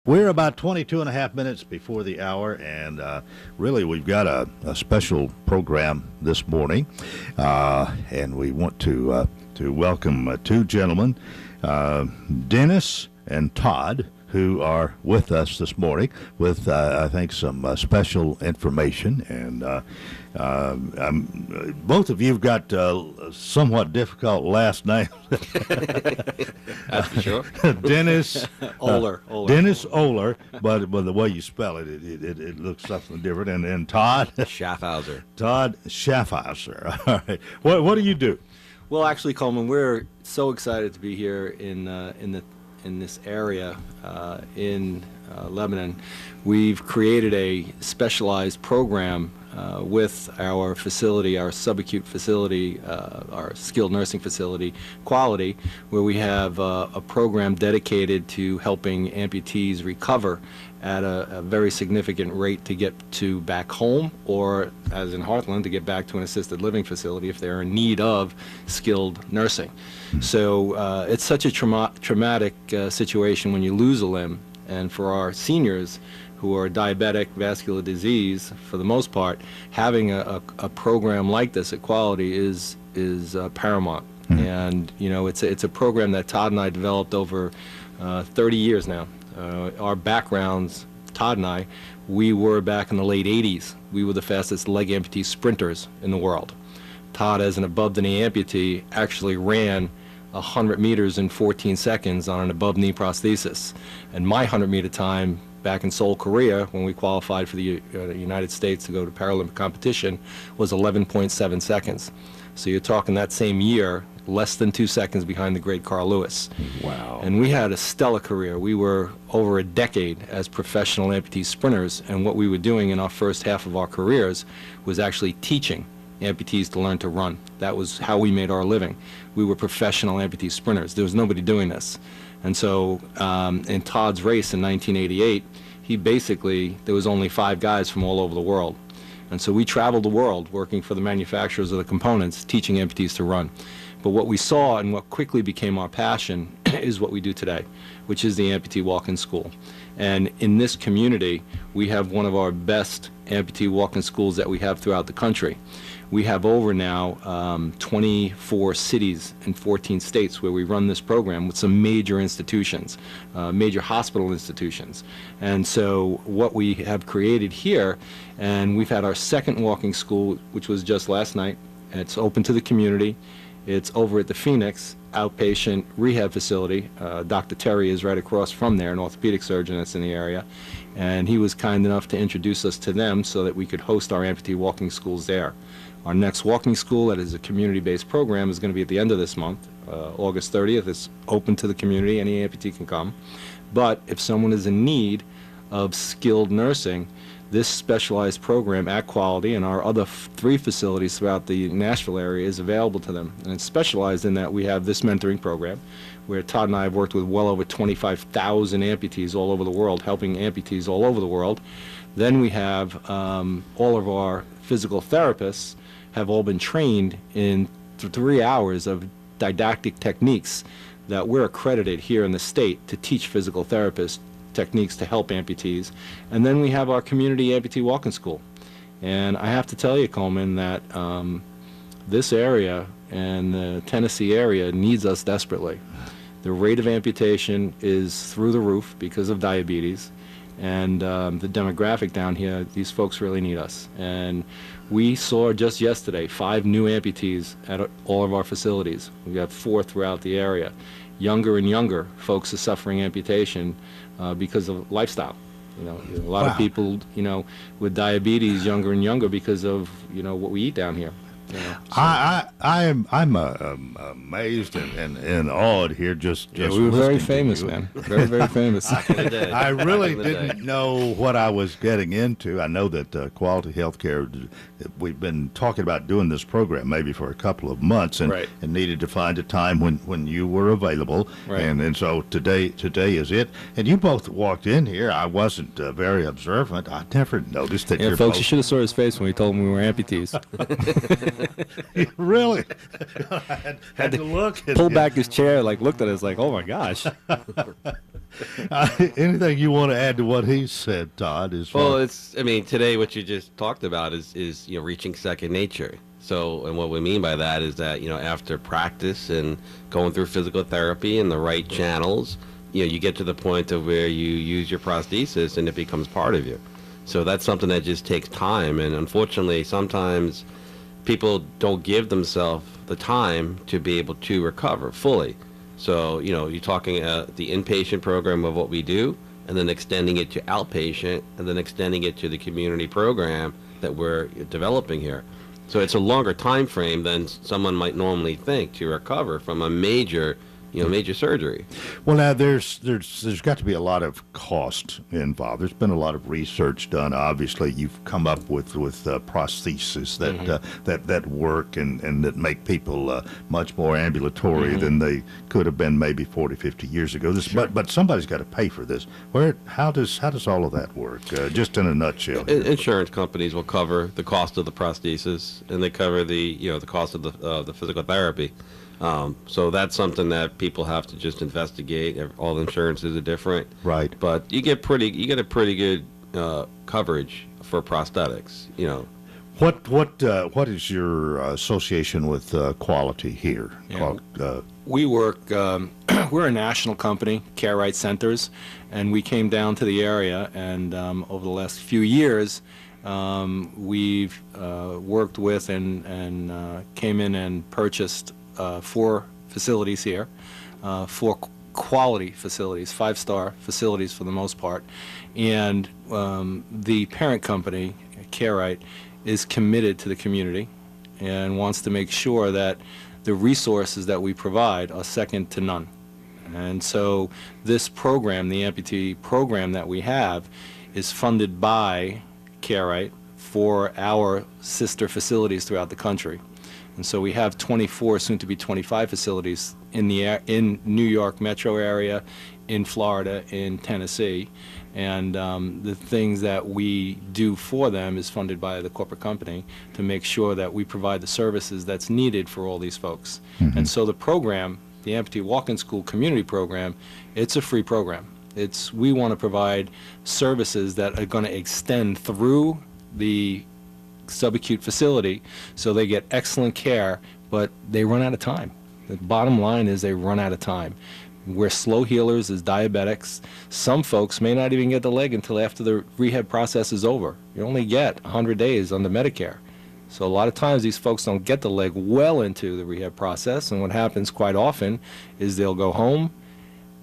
We're about 22 and a half minutes before the hour, and really we've got a special program this morning, and we want to welcome two gentlemen, Dennis and Todd, who are with us this morning with, I think, some special information. And both of you have got somewhat difficult last names. That's for sure. Dennis Oehler. Dennis Oehler, but the way you spell it, it looks something different. And Todd Schaffhauser. Todd Schaffhauser. All right. What do you do? Well, actually, Coleman, we're so excited to be here in this area in Lebanon. We've created a specialized program with our facility, our subacute facility, our skilled nursing facility, Quality, where we have a program dedicated to helping amputees recover at a very significant rate to get to back home, or as in Heartland, to get back to an assisted living facility if they're in need of skilled nursing. So it's such a traumatic situation when you lose a limb, and for our seniors who are diabetic, vascular disease, for the most part, having a program like this at Quality is paramount. And you know, it's a program that Todd and I developed over 30 years now. Our backgrounds, Todd and I, we were back in the late 80s. We were the fastest leg amputee sprinters in the world. Todd, as an above-the-knee amputee, actually ran 100 meters in 14 seconds on an above-knee prosthesis. And my 100-meter time back in Seoul, Korea, when we qualified for the United States to go to Paralympic competition, was 11.7 seconds. So you're talking that same year, less than 2 seconds behind the great Carl Lewis. Wow. And we had a stellar career. We were over a decade as professional amputee sprinters, and what we were doing in our first half of our careers was actually teaching amputees to learn to run. That was how we made our living. We were professional amputee sprinters. There was nobody doing this. And so in Todd's race in 1988, there was only 5 guys from all over the world. And so we traveled the world working for the manufacturers of the components, teaching amputees to run. But what we saw and what quickly became our passion is what we do today, which is the Amputee Walking School. And in this community, we have one of our best amputee walking schools that we have throughout the country. We have over now 24 cities and 14 states where we run this program with some major institutions, major hospital institutions. And so what we have created here, and we've had our second walking school, which was just last night, and it's open to the community. It's over at the Phoenix outpatient rehab facility. Dr. Terry is right across from there, an orthopedic surgeon that's in the area. And he was kind enough to introduce us to them so that we could host our amputee walking schools there. Our next walking school, that is a community-based program, is going to be at the end of this month, August 30th. It's open to the community. Any amputee can come. But if someone is in need of skilled nursing, this specialized program at Quality and our other 3 facilities throughout the Nashville area is available to them. And it's specialized in that we have this mentoring program where Todd and I have worked with well over 25,000 amputees all over the world, helping amputees all over the world. Then we have all of our physical therapists have all been trained in 3 hours of didactic techniques that we're accredited here in the state to teach physical therapists techniques to help amputees. And then we have our community amputee walking school. And I have to tell you, Coleman, that this area and the Tennessee area needs us desperately. The rate of amputation is through the roof because of diabetes, and the demographic down here, these folks really need us. And we saw just yesterday 5 new amputees at all of our facilities. We have 4 throughout the area. Younger and younger folks are suffering amputation because of lifestyle. You know, a lot of people, you know, with diabetes, younger and younger because of, you know, what we eat down here. You know, so. I'm amazed and awed here. Yeah, we were very famous, man. Very, very famous. I really didn't know what I was getting into. I know that Quality Healthcare, we've been talking about doing this program maybe for a couple of months, and, right. and needed to find a time when you were available. Right. And so today is it. And you both walked in here. I wasn't very observant. I never noticed that Yeah, you're folks, both. you should have saw his face when we told him we were amputees. Really? had to look. Pull back his chair, like looked at us like, oh my gosh. Anything you want to add to what he said, Todd? Well, today what you just talked about is reaching second nature. So, and what we mean by that is that, after practice and going through physical therapy and the right channels, you get to the point of where you use your prosthesis and it becomes part of you. So that's something that just takes time. And unfortunately, sometimes people don't give themselves the time to be able to recover fully. So, you're talking the inpatient program of what we do, and then extending it to outpatient, and then extending it to the community program that we're developing here. So it's a longer time frame than someone might normally think to recover from a major surgery. Well, now there's got to be a lot of cost involved. There's been a lot of research done. Obviously, you've come up with prostheses that work and that make people much more ambulatory than they could have been maybe 40, 50 years ago. But somebody's got to pay for this. How does all of that work? Just in a nutshell. Insurance companies will cover the cost of the prosthesis, and they cover the cost of the physical therapy. So that's something that people have to just investigate. All insurances are different, right? But you get a pretty good coverage for prosthetics. What is your association with quality here? We work. We're a national company, CareRite Centers, and we came down to the area. And over the last few years, we've worked with and came in and purchased 4 facilities here, 4 quality facilities, 5-star facilities for the most part, and the parent company, CareRite, is committed to the community and wants to make sure that the resources that we provide are second to none. And so this program, the amputee program that we have, is funded by CareRite for our sister facilities throughout the country. And so we have 24, soon to be 25 facilities in New York metro area, in Florida, in Tennessee, and the things that we do for them is funded by the corporate company to make sure that we provide the services that's needed for all these folks. And so the program, the Amputee Walking School community program, it's a free program. We want to provide services that are going to extend through the subacute facility, so they get excellent care, but they run out of time. The bottom line is they run out of time. We're slow healers as diabetics. Some folks may not even get the leg until after the rehab process is over. You only get 100 days under Medicare. So a lot of times these folks don't get the leg well into the rehab process, and what happens quite often is they'll go home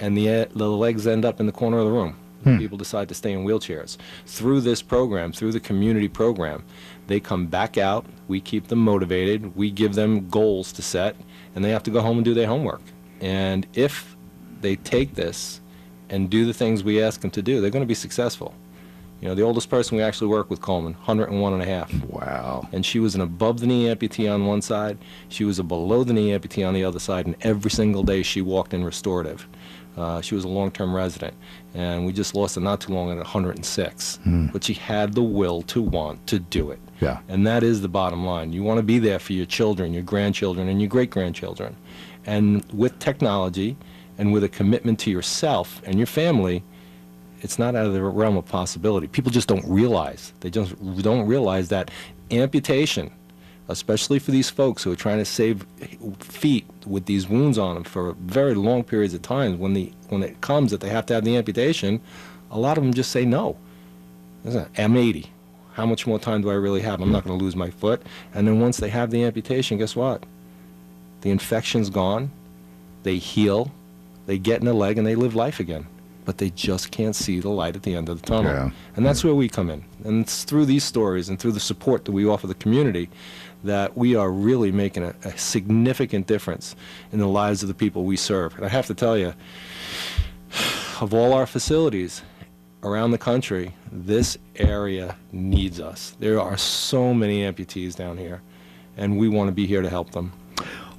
and the legs end up in the corner of the room. People decide to stay in wheelchairs. Through this program, through the community program, they come back out, we keep them motivated, we give them goals to set, and they have to go home and do their homework. And if they take this and do the things we ask them to do, they're going to be successful. The oldest person we actually work with, Coleman, 101 and a half. Wow. And she was an above-the-knee amputee on one side, she was a below-the-knee amputee on the other side, and every single day she walked in restorative. She was a long-term resident, and we just lost her not too long at 106. But she had the will to want to do it. Yeah. And that is the bottom line. You want to be there for your children, your grandchildren, and your great-grandchildren. And with technology and with a commitment to yourself and your family, it's not out of the realm of possibility. People just don't realize. They just don't realize that amputation, especially for these folks who are trying to save feet with these wounds on them for very long periods of time, when it comes that they have to have the amputation, a lot of them just say no. I'm 80. How much more time do I really have? I'm not going to lose my foot. And then once they have the amputation, guess what? The infection's gone. They heal. They get in the leg and they live life again. But they just can't see the light at the end of the tunnel. Yeah. And that's where we come in. And it's through these stories and through the support that we offer the community that we are really making a significant difference in the lives of the people we serve. And I have to tell you, of all our facilities around the country, this area needs us. There are so many amputees down here, and we want to be here to help them.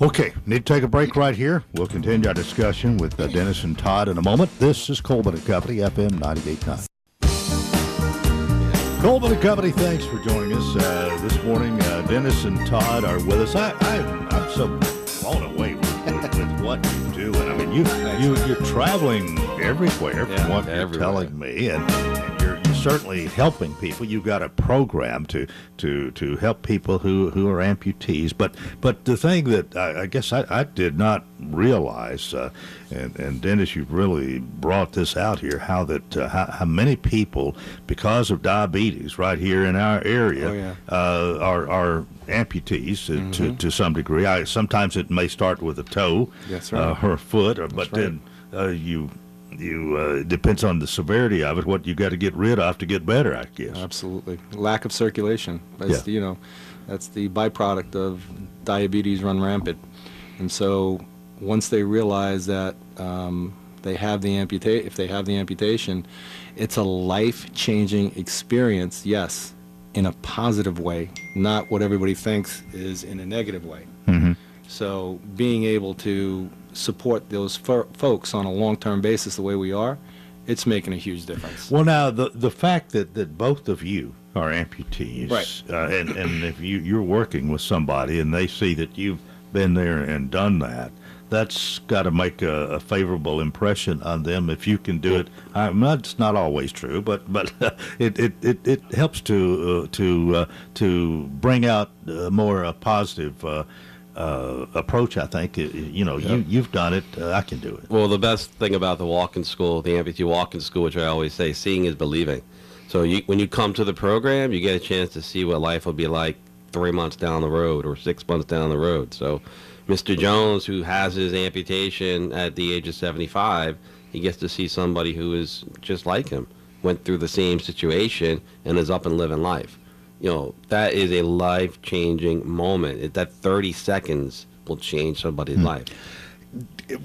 Okay, need to take a break right here. We'll continue our discussion with Dennis and Todd in a moment. This is Coleman & Company, FM 98.9. Goldman & Company, thanks for joining us this morning. Dennis and Todd are with us. I'm so blown away with what you do. And I mean, you're traveling everywhere from what you're telling me, and you're certainly helping people. You've got a program to help people who are amputees. But the thing that I guess I did not realize, and Dennis, you've really brought this out here, how many people, because of diabetes right here in our area, are amputees to some degree. Sometimes it may start with a toe, or a foot, but then you depends on the severity of it, what you got to get rid of to get better, I guess. Absolutely. Lack of circulation. That's that's the byproduct of diabetes run rampant. And so once they realize that they have the if they have the amputation, it's a life-changing experience, yes, in a positive way, not what everybody thinks is in a negative way. So being able to support those folks on a long-term basis the way we are, it's making a huge difference. Well, now, the fact that both of you are amputees, and if you're working with somebody and they see that you've been there and done that, that's got to make a favorable impression on them if you can do it. It's not always true, but it helps to bring out more positive approach. I think you've done it. I can do it. Well, the best thing about the walking school, the Amputee Walking School, which I always say, seeing is believing. So when you come to the program, you get a chance to see what life will be like 3 months down the road or 6 months down the road. So Mr. Jones, who has his amputation at the age of 75, he gets to see somebody who is just like him, went through the same situation and is up and living life. That is a life-changing moment. That 30 seconds will change somebody's life.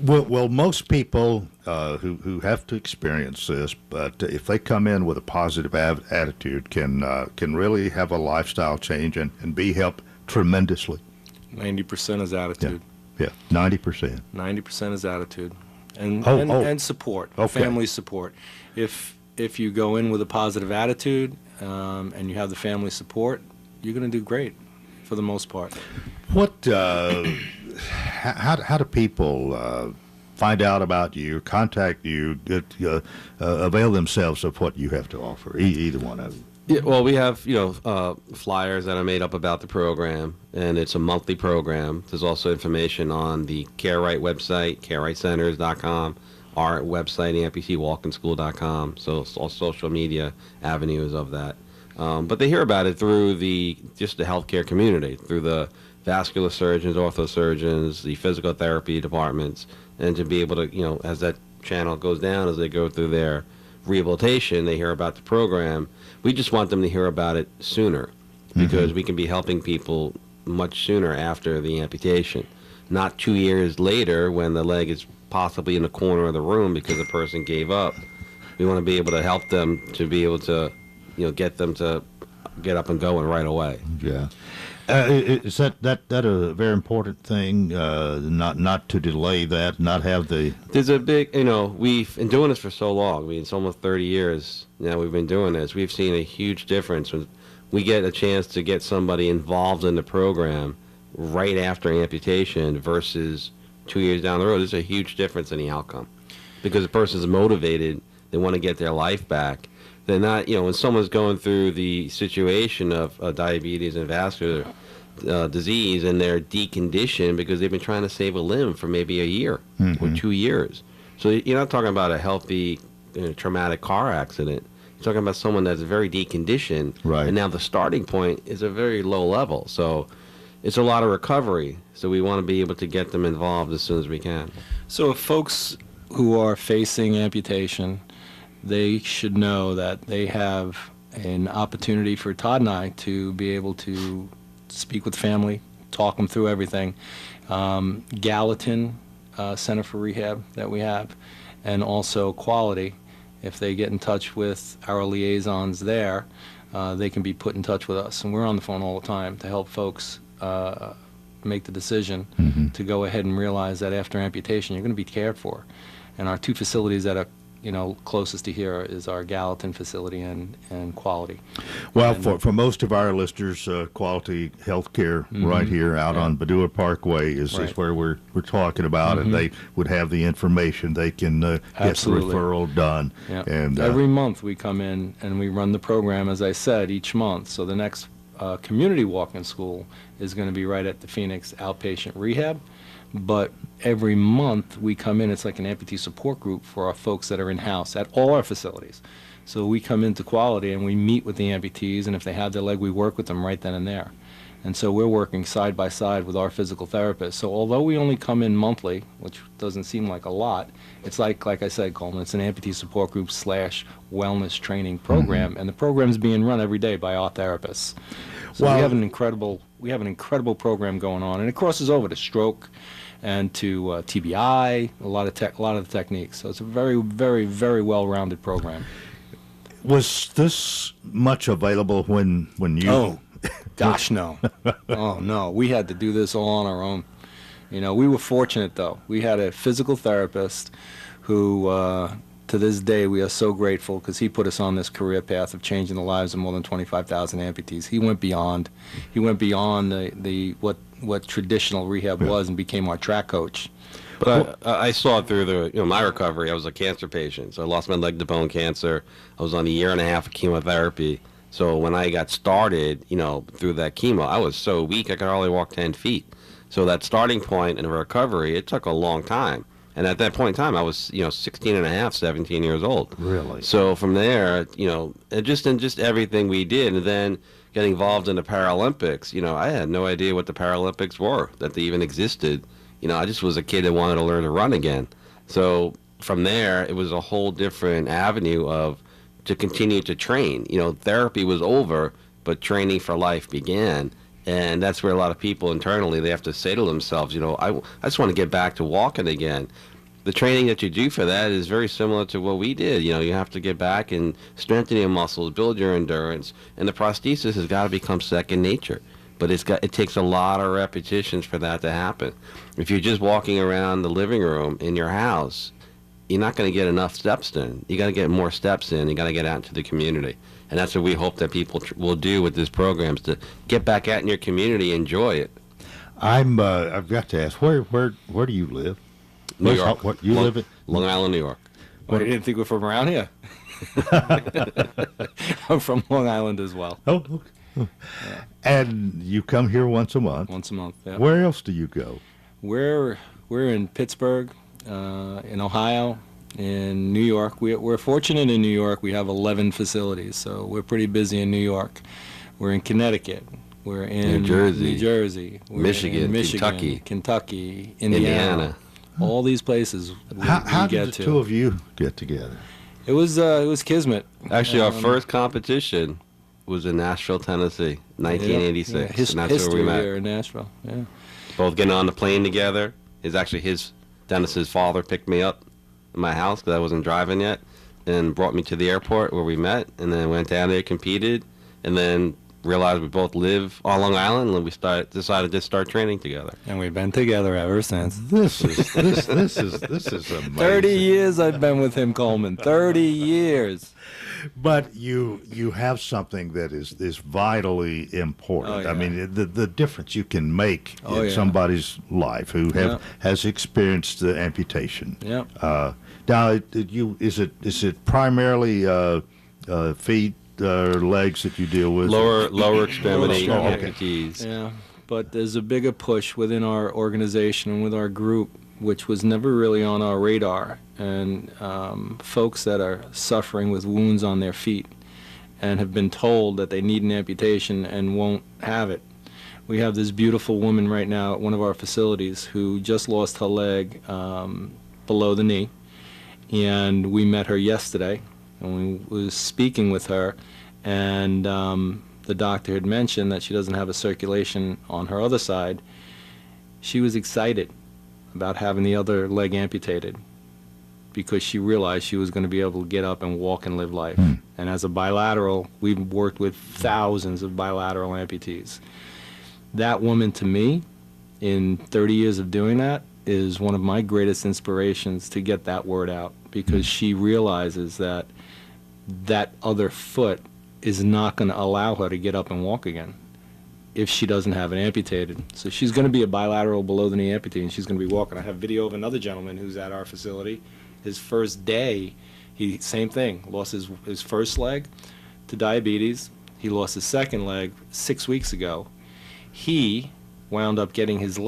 Well, most people who have to experience this, but if they come in with a positive attitude, can really have a lifestyle change and be helped tremendously. 90% is attitude. Yeah, 90%. 90% is attitude, and support, family support. If you go in with a positive attitude and you have the family support, you're going to do great for the most part. What? How do people find out about you, contact you, avail themselves of what you have to offer? Either one of them. Yeah, well, we have flyers that are made up about the program, and it's a monthly program. There's also information on the CareRite website, CareRiteCenters.com, our website, AmputeeWalkingSchool.com. So all social media avenues of that. But they hear about it through just the healthcare community, through the vascular surgeons, orthosurgeons, the physical therapy departments, and to be able to, as that channel goes down, as they go through their rehabilitation, they hear about the program. We just want them to hear about it sooner, because we can be helping people much sooner after the amputation, not 2 years later when the leg is possibly in the corner of the room because the person gave up. We want to be able to help them to be able to, get them to get up and going right away. Yeah. Is that a very important thing? Not to delay that, not have the. There's a big, we've been doing this for so long. I mean, it's almost 30 years now we've been doing this. We've seen a huge difference when we get a chance to get somebody involved in the program right after amputation versus 2 years down the road. There's a huge difference in the outcome, because the person's motivated. They want to get their life back. They're not, when someone's going through the situation of diabetes and vascular disease, and they're deconditioned because they've been trying to save a limb for maybe a year or 2 years. So you're not talking about a healthy, traumatic car accident. You're talking about someone that's very deconditioned, and now the starting point is a very low level. So it's a lot of recovery. So we want to be able to get them involved as soon as we can. So if folks who are facing amputation, they should know that they have an opportunity for Todd and I to be able to speak with family, talk them through everything. Gallatin Center for Rehab that we have, and also Quality. If they get in touch with our liaisons there, they can be put in touch with us. And we're on the phone all the time to help folks make the decision to go ahead and realize that after amputation, you're going to be cared for. And our two facilities that are closest to here is our Gallatin facility and Quality. Well, And, for most of our listeners, Quality Healthcare right here out on Badua Parkway is Right. where we're talking about, and they would have the information. They can get the Absolutely. referral done. Yeah. And Every month we come in and we run the program, as I said, each month. So the next community walking school is going to be right at the Phoenix outpatient rehab. But every month we come in, it's like an amputee support group for our folks that are in-house at all our facilities. So we come into Quality and we meet with the amputees, and if they have their leg, we work with them right then and there. And so we're working side by side with our physical therapists. So although we only come in monthly, which doesn't seem like a lot, it's like I said, Coleman, it's an amputee support group / wellness training program, and the program's being run every day by our therapists. So Well- we have an incredible program going on, and it crosses over to stroke and to TBI, a lot of the techniques. So it's a very, very, very well-rounded program. was this much available when you? Oh, gosh, no. Oh, no. We had to do this all on our own. We were fortunate, though. We had a physical therapist who, to this day, we are so grateful because he put us on this career path of changing the lives of more than 25,000 amputees. He went beyond. He went beyond what traditional rehab was and became our track coach. But I saw it through my recovery. I was a cancer patient, so I lost my leg to bone cancer. I was on a year and a half of chemotherapy. So when I got started, through that chemo, I was so weak I could hardly walk 10 feet. So that starting point in recovery, it took a long time. And at that point in time, I was, 16 and a half, 17 years old. Really? So from there, and just everything we did, and then getting involved in the Paralympics, I had no idea what the Paralympics were, that they even existed. I just was a kid that wanted to learn to run again. So from there, it was a whole different avenue to continue to train. Therapy was over, but training for life began. And that's where a lot of people internally, they have to say to themselves, I just want to get back to walking again. The training that you do for that is very similar to what we did. You have to get back and strengthen your muscles, build your endurance, and the prosthesis has got to become second nature. But it takes a lot of repetitions for that to happen. If you're just walking around the living room in your house, you're not going to get enough steps in. You got to get more steps in. You got to get out into the community, and that's what we hope that people will do with this program, is to get back out in your community, enjoy it. I've got to ask, where do you live? New York. What you live in? Long Island, New York. Well, you didn't think we're from around here? I'm from Long Island as well. Oh, okay. And you come here once a month. Once a month, yeah. Where else do you go? We're in Pittsburgh, in Ohio, in New York. We're fortunate in New York. We have 11 facilities, so we're pretty busy in New York. We're in Connecticut. We're in New Jersey. We're Michigan, in Michigan, Kentucky, Indiana. All these places How we did get the to. two of you get together? It was kismet. Actually, our first competition was in Nashville, Tennessee, 1986. Yeah, and that's where history we met. here in Nashville. Yeah. Both getting on the plane together. Dennis's father picked me up in my house because I wasn't driving yet, and brought me to the airport where we met, and then went down there, competed, and then realized we both live on Long Island, and we decided to start training together. And we've been together ever since. This is amazing. 30 years I've been with him, Coleman. 30 years. But you have something that is vitally important. Oh, yeah. I mean, the difference you can make Oh, in yeah. somebody's life who Yeah. has experienced the amputation. Yeah. Now, is it primarily feet or legs that you deal with? Lower extremity Oh, okay. amputees. Yeah, but there's a bigger push within our organization and with our group, which was never really on our radar, and folks that are suffering with wounds on their feet and have been told that they need an amputation and won't have it. We have this beautiful woman right now at one of our facilities who just lost her leg below the knee, and we met her yesterday, and we was speaking with her, and the doctor had mentioned that she doesn't have a circulation on her other side. She was excited about having the other leg amputated because she realized she was going to be able to get up and walk and live life. And as a bilateral, we've worked with thousands of bilateral amputees. That woman, to me, in 30 years of doing that, is one of my greatest inspirations to get that word out, because she realizes that that other foot is not going to allow her to get up and walk again if she doesn't have it amputated. So she's going to be a bilateral below the knee amputee, and she's going to be walking. I have video of another gentleman who's at our facility. His first day, he same thing, lost his first leg to diabetes. He lost his second leg 6 weeks ago. He wound up getting his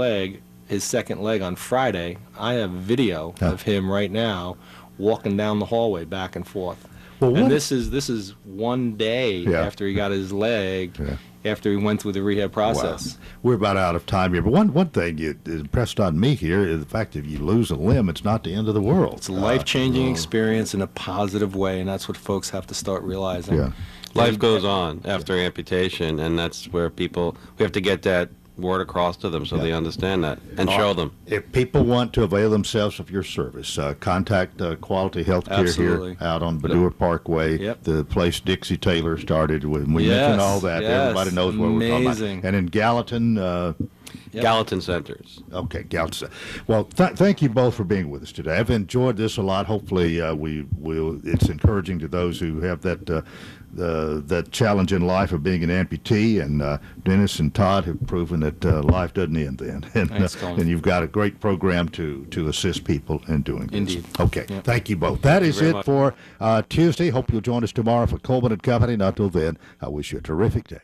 second leg on Friday. I have video of him right now walking down the hallway back and forth. Well, and this is one day after he got his leg, after he went through the rehab process. Wow. We're about out of time here, but one thing you impressed on me here is the fact that if you lose a limb, it's not the end of the world. It's a life-changing experience in a positive way, and that's what folks have to stop realizing. Yeah. Life goes on after amputation, and that's where we have to get that word across to them so they understand that and show them. If people want to avail themselves of your service, contact Quality Healthcare here out on Badua Parkway. Yep. The place Dixie Taylor started. When we mentioned all that, everybody knows what we're talking about. And in Gallatin, Gallatin Centers. Okay, Gallatin. Well, thank you both for being with us today. I've enjoyed this a lot. Hopefully, it's encouraging to those who have that challenge in life of being an amputee, and Dennis and Todd have proven that life doesn't end then, and you've got a great program to assist people in doing this. Indeed. Okay, thank you both. That is it for Tuesday. Hope you'll join us tomorrow for Coleman and Company. Until then, I wish you a terrific day.